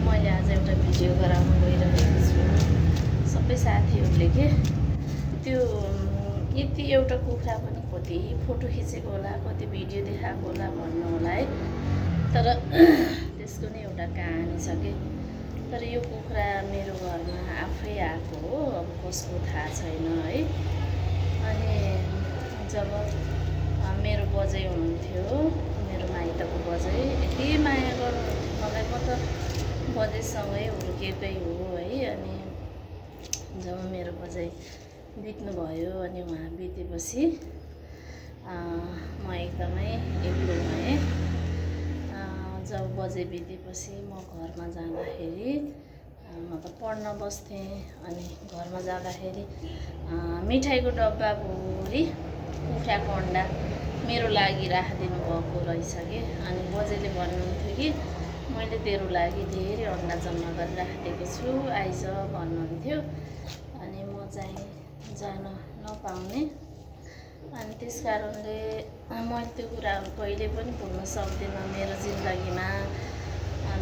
मैले आज एउटा भिडियो गराउन गइरहेको छु। सबै साथीहरूले के त्यो यति एउटा कुखुरा पनि कति फोटो खिचेको होला, कति भिडियो देखाएको होला भन्नु होला है। तर त्यसको नै एउटा कहानी छ कि। तर यो कुखुरा मेरो घरमा आफै आएको हो, अब कसको थाहा छैन है। अनि जब मेरो बजै हुनुहुन्थ्यो, मेरो माइतको बजै यति माया गर्नुहुन्थ्यो मलाई। म त बजैसँगै हुर्केकै हो है। अनि जब मेरो बजै बित्नुभयो अनि उहाँ बितेपछि म एकदमै एक्लो भएँ। जब बजै बितेपछि म घरमा जाँदाखेरि म त पढ्न बस्थेँ। अनि घरमा जाँदाखेरि मिठाईको डब्बाभरि कुखुराको अन्डा मेरो लागि राखिदिनु भएको रहेछ कि। अनि बजेले भन्नुहुन्थ्यो कि मैले तेरो लागि धेरै अन्डा जम्मा गरेर राखिदिएको छु, आइज भन्नुहुन्थ्यो। अनि म चाहिँ जान नपाउने। अनि त्यस कारणले मैले त्यो कुराहरू कहिले पनि भुल्न सक्दिनँ। मेरो जिन्दगीमा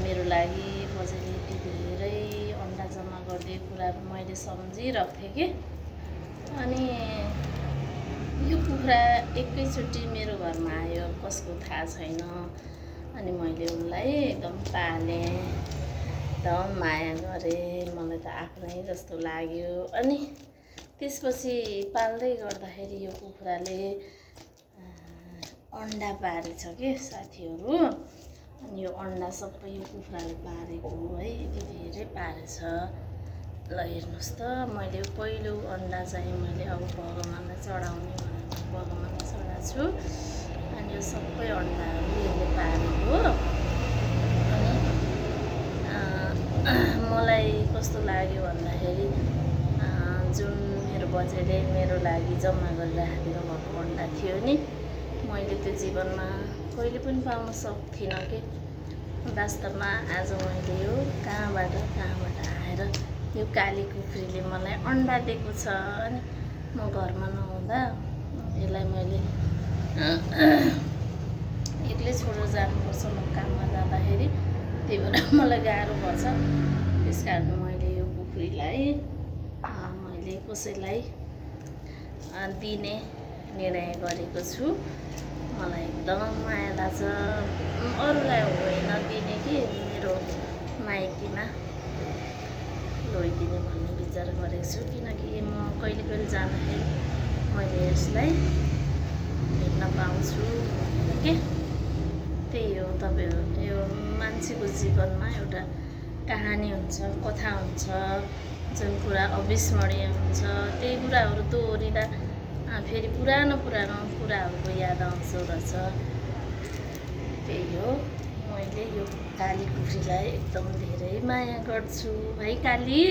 मेरो लागि बजेले यति धेरै अन्डा जम्मा गरिदिएको कुराहरू मैले सम्झिरहेको थिएँ कि। अनि यो कुखुरा एकैचोटि मेरो घरमा आयो, कसको थाहा छैन। अनि मैले उसलाई एकदम पालेँ, एकदम माया गरेँ। मलाई त आफ्नै जस्तो लाग्यो। अनि त्यसपछि पाल्दै गर्दाखेरि यो कुखुराले अन्डा पारेछ कि साथीहरू। अनि यो अन्डा सबै यो कुखुराले पारेको हो है, यति धेरै पारेछ। ल हेर्नुहोस् त, मैले पहिलो अन्डा चाहिँ मैले अब भगवान्लाई चढाउने भनेर भगवान्लाई चढाएको छु। अनि यो सबै अन्डाहरू यसले पारेको हो। अनि मलाई कस्तो लाग्यो भन्दाखेरि जुन मेरो बजेले मेरो लागि जम्मा गरेर राखिदिनु भएको अन्डा थियो नि, मैले त्यो जीवनमा कहिले पनि पाउन सक्थिनँ कि। वास्तवमा आज मैले यो कहाँबाट आएर यो काली कुखुरीले मलाई अन्डा दिएको छ। अनि म घरमा नहुँदा यसलाई मैले एक्लै छोडेर जानुपर्छ म काममा जाँदाखेरि। त्यही भएर मलाई गाह्रो पर्छ। त्यस कारण मैले यो कुखुरीलाई मैले कसैलाई दिने निर्णय गरेको छु। मलाई एकदम माया लाग्छ। अरूलाई होइन दिने कि मेरो माइतीमा लैदिने भन्ने विचार गरेको छु। किनकि म कहिले कहिले जाँदाखेरि मैले यसलाई भेट्न पाउँछु के। त्यही हो, तपाईँहरू यो मान्छेको जीवनमा एउटा कहानी हुन्छ, कथा हुन्छ, जुन कुरा अविस्मरणीय हुन्छ। त्यही कुराहरू दोहोरिँदा फेरि पुरानो कुराहरूको याद आउँछ रहेछ। त्यही हो, मैले यो काली कुखुरीलाई एकदम धेरै माया गर्छु। है काली,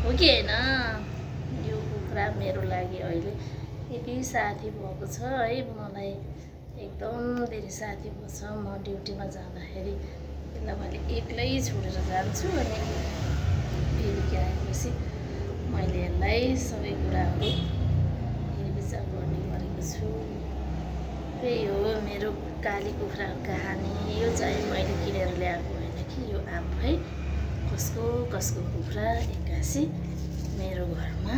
हो कि होइन? यो कुखुरा मेरो लागि अहिले यति साथी भएको छ है। मलाई एकदम धेरै साथी भएको छ। म ड्युटीमा जाँदाखेरि यसलाई मैले एक्लै छोडेर जान्छु। अनि बेलुकी आएपछि मैले यसलाई सबै कुराहरू हेरविचार गर्ने गरेको छु। त्यही हो मेरो काली कुखुराको कहानी। यो चाहिँ मैले किनेर ल्याएको होइन कि, यो आफै कसको कुखुरा एक्कासी मेरो घरमा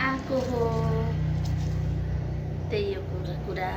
आएको हो। त्यही हो कुरा।